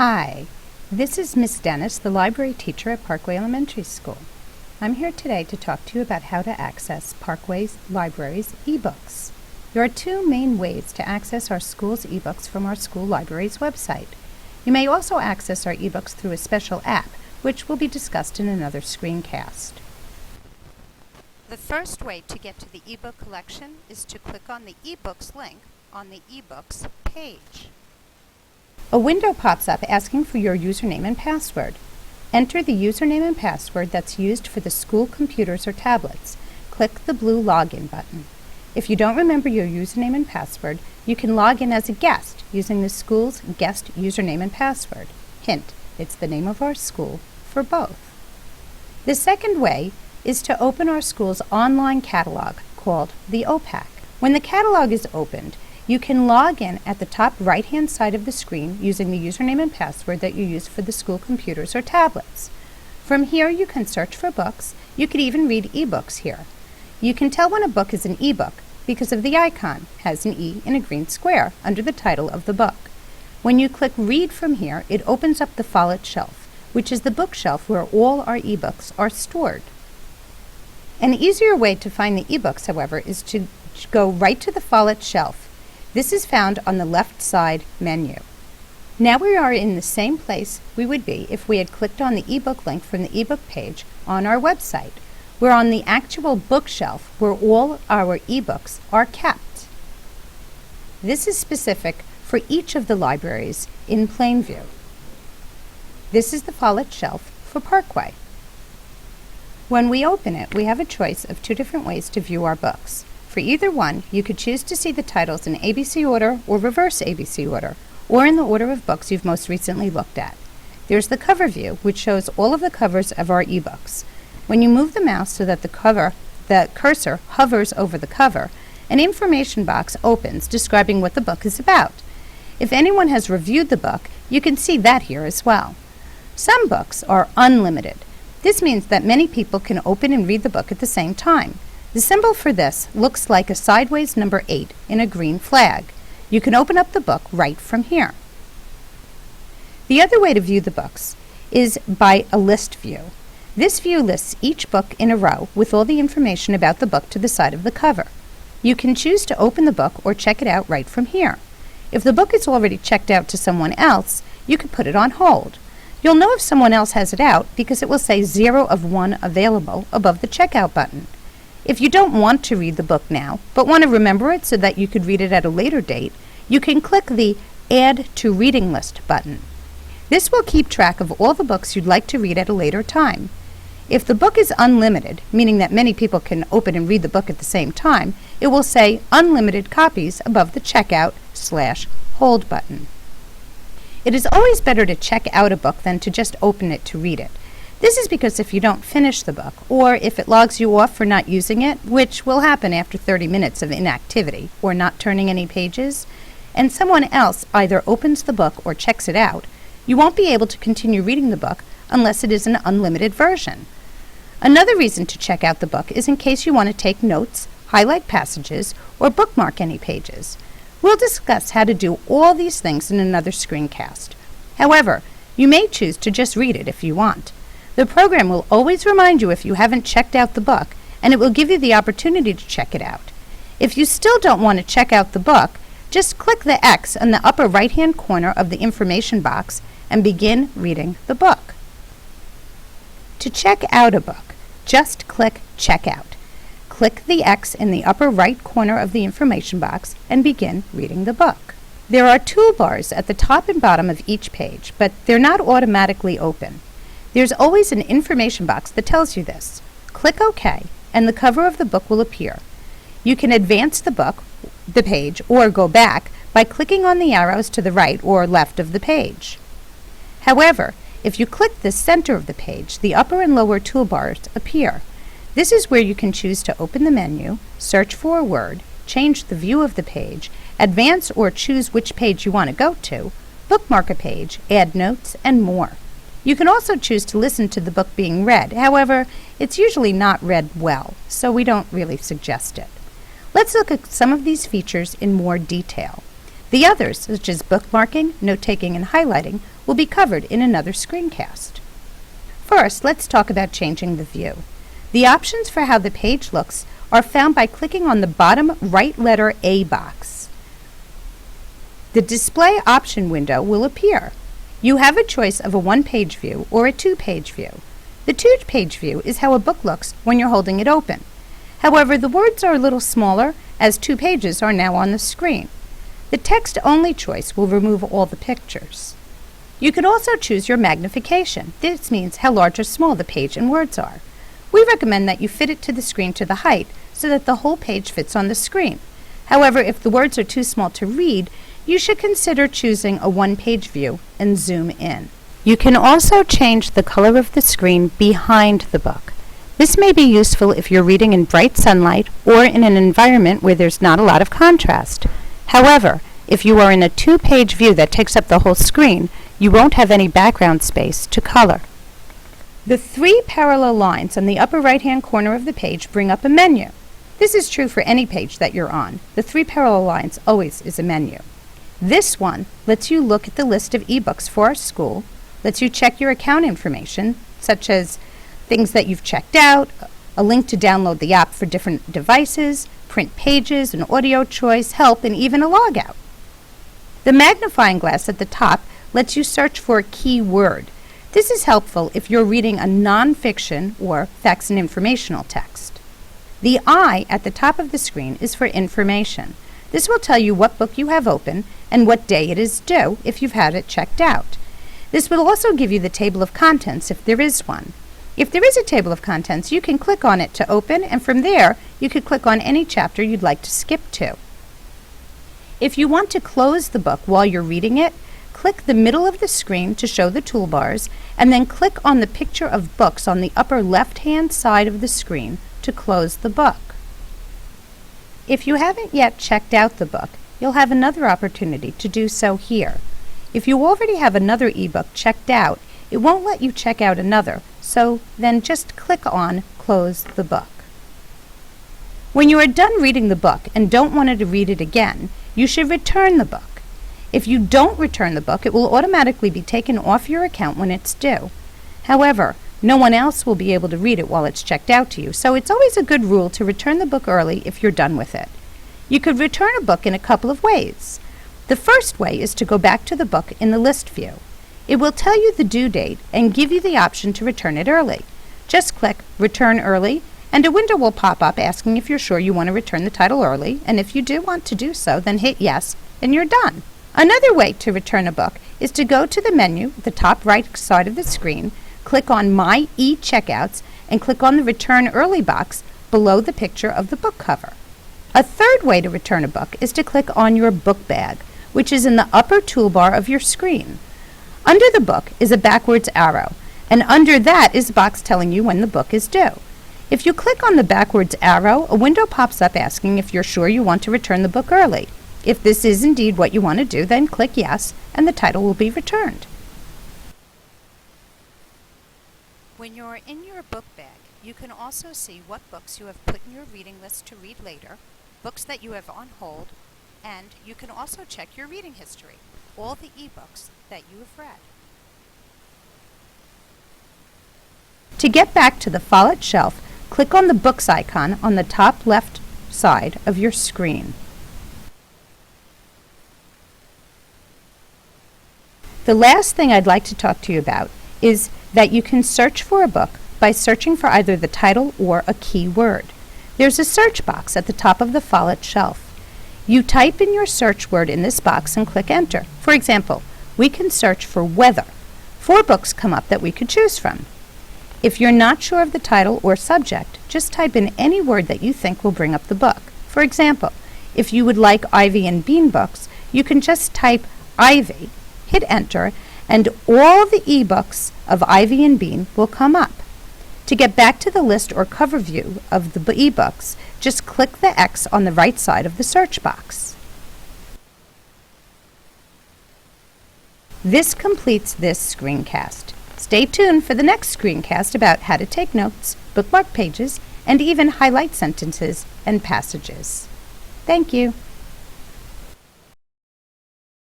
Hi, this is Miss Dennis, the library teacher at Parkway Elementary School. I'm here today to talk to you about how to access Parkway Library's ebooks. There are two main ways to access our school's ebooks from our school library's website. You may also access our ebooks through a special app, which will be discussed in another screencast. The first way to get to the ebook collection is to click on the ebooks link on the ebooks page. A window pops up asking for your username and password. Enter the username and password that's used for the school computers or tablets. Click the blue login button. If you don't remember your username and password, you can log in as a guest using the school's guest username and password. Hint, it's the name of our school for both. The second way is to open our school's online catalog called the OPAC. When the catalog is opened, you can log in at the top right-hand side of the screen using the username and password that you use for the school computers or tablets. From here, you can search for books. You could even read ebooks here. You can tell when a book is an ebook because of the icon, has an E in a green square under the title of the book. When you click Read from here, it opens up the Follett shelf, which is the bookshelf where all our ebooks are stored. An easier way to find the ebooks, however, is to go right to the Follett shelf. This is found on the left side menu. Now we are in the same place we would be if we had clicked on the ebook link from the ebook page on our website. We're on the actual bookshelf where all our ebooks are kept. This is specific for each of the libraries in Plainview. This is the Follett shelf for Parkway. When we open it, we have a choice of two different ways to view our books. For either one, you could choose to see the titles in ABC order or reverse ABC order, or in the order of books you've most recently looked at. There's the cover view, which shows all of the covers of our ebooks. When you move the mouse so that the cursor hovers over the cover, an information box opens describing what the book is about. If anyone has reviewed the book, you can see that here as well. Some books are unlimited. This means that many people can open and read the book at the same time. The symbol for this looks like a sideways number 8 in a green flag. You can open up the book right from here. The other way to view the books is by a list view. This view lists each book in a row with all the information about the book to the side of the cover. You can choose to open the book or check it out right from here. If the book is already checked out to someone else, you can put it on hold. You'll know if someone else has it out because it will say 0 of 1 available above the checkout button. If you don't want to read the book now, but want to remember it so that you could read it at a later date, you can click the Add to Reading List button. This will keep track of all the books you'd like to read at a later time. If the book is unlimited, meaning that many people can open and read the book at the same time, it will say Unlimited Copies above the Checkout/Hold button. It is always better to check out a book than to just open it to read it. This is because if you don't finish the book, or if it logs you off for not using it, which will happen after 30 minutes of inactivity or not turning any pages, and someone else either opens the book or checks it out, you won't be able to continue reading the book unless it is an unlimited version. Another reason to check out the book is in case you want to take notes, highlight passages, or bookmark any pages. We'll discuss how to do all these things in another screencast. However, you may choose to just read it if you want. The program will always remind you if you haven't checked out the book, and it will give you the opportunity to check it out. If you still don't want to check out the book, just click the X in the upper right-hand corner of the information box and begin reading the book. To check out a book, just click Check Out. Click the X in the upper right corner of the information box and begin reading the book. There are toolbars at the top and bottom of each page, but they're not automatically open. There's always an information box that tells you this. Click OK, and the cover of the book will appear. You can advance the page, or go back by clicking on the arrows to the right or left of the page. However, if you click the center of the page, the upper and lower toolbars appear. This is where you can choose to open the menu, search for a word, change the view of the page, advance or choose which page you want to go to, bookmark a page, add notes, and more. You can also choose to listen to the book being read. However, it's usually not read well, so we don't really suggest it. Let's look at some of these features in more detail. The others, such as bookmarking, note-taking, and highlighting, will be covered in another screencast. First, let's talk about changing the view. The options for how the page looks are found by clicking on the bottom right letter A box. The display option window will appear. You have a choice of a one-page view or a two-page view. The two-page view is how a book looks when you're holding it open. However, the words are a little smaller as 2 pages are now on the screen. The text-only choice will remove all the pictures. You can also choose your magnification. This means how large or small the page and words are. We recommend that you fit it to the screen to the height so that the whole page fits on the screen. However, if the words are too small to read, you should consider choosing a one-page view and zoom in. You can also change the color of the screen behind the book. This may be useful if you're reading in bright sunlight or in an environment where there's not a lot of contrast. However, if you are in a 2-page view that takes up the whole screen, you won't have any background space to color. The 3 parallel lines on the upper right-hand corner of the page bring up a menu. This is true for any page that you're on. The 3 parallel lines always is a menu. This one lets you look at the list of ebooks for our school, lets you check your account information, such as things that you've checked out, a link to download the app for different devices, print pages, an audio choice, help, and even a logout. The magnifying glass at the top lets you search for a key word. This is helpful if you're reading a nonfiction or facts and informational text. The eye at the top of the screen is for information. This will tell you what book you have open and what day it is due if you've had it checked out. This will also give you the table of contents if there is one. If there is a table of contents, you can click on it to open, and from there, you could click on any chapter you'd like to skip to. If you want to close the book while you're reading it, click the middle of the screen to show the toolbars, and then click on the picture of books on the upper left-hand side of the screen to close the book. If you haven't yet checked out the book, you'll have another opportunity to do so here. If you already have another ebook checked out, it won't let you check out another, so then just click on Close the Book. When you are done reading the book and don't want to read it again, you should return the book. If you don't return the book, it will automatically be taken off your account when it's due. However, no one else will be able to read it while it's checked out to you, so it's always a good rule to return the book early if you're done with it. You could return a book in a couple of ways. The first way is to go back to the book in the list view. It will tell you the due date and give you the option to return it early. Just click Return Early, and a window will pop up asking if you're sure you want to return the title early, and if you do want to do so, then hit Yes, and you're done. Another way to return a book is to go to the menu at the top right side of the screen, click on My e-Checkouts, and click on the Return Early box below the picture of the book cover. A third way to return a book is to click on your book bag, which is in the upper toolbar of your screen. Under the book is a backwards arrow, and under that is a box telling you when the book is due. If you click on the backwards arrow, a window pops up asking if you're sure you want to return the book early. If this is indeed what you want to do, then click Yes, and the title will be returned. When you're in your book bag, you can also see what books you have put in your reading list to read later, books that you have on hold, and you can also check your reading history, all the ebooks that you have read. To get back to the Follett shelf, click on the Books icon on the top left side of your screen. The last thing I'd like to talk to you about is that you can search for a book by searching for either the title or a key word. There's a search box at the top of the Follett shelf. You type in your search word in this box and click Enter. For example, we can search for weather. 4 books come up that we could choose from. If you're not sure of the title or subject, just type in any word that you think will bring up the book. For example, if you would like Ivy and Bean books, you can just type Ivy, hit Enter, and all the ebooks of Ivy and Bean will come up. To get back to the list or cover view of the ebooks, just click the X on the right side of the search box. This completes this screencast. Stay tuned for the next screencast about how to take notes, bookmark pages, and even highlight sentences and passages. Thank you.